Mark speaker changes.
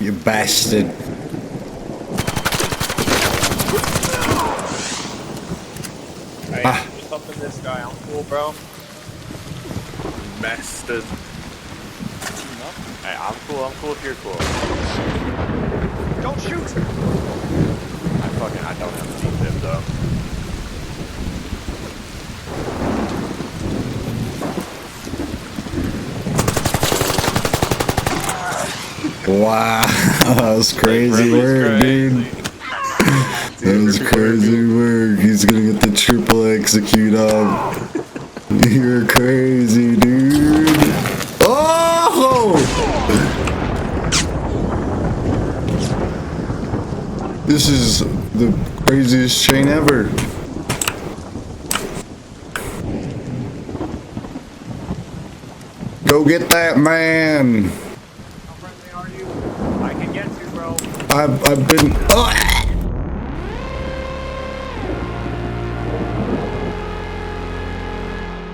Speaker 1: You bastard.
Speaker 2: Hey, just helping this guy. I'm cool, bro.
Speaker 3: Bastard.
Speaker 2: Hey, I'm cool if you're cool.
Speaker 4: Don't shoot!
Speaker 2: I don't have a defib though.
Speaker 1: Wow, that was crazy work, dude. That was crazy work. He's gonna get the triple execute up. You're crazy, dude. Oh! This is the craziest chain ever. Go get that man.
Speaker 4: How friendly are you? I can get you, bro.
Speaker 1: I've been. Oh!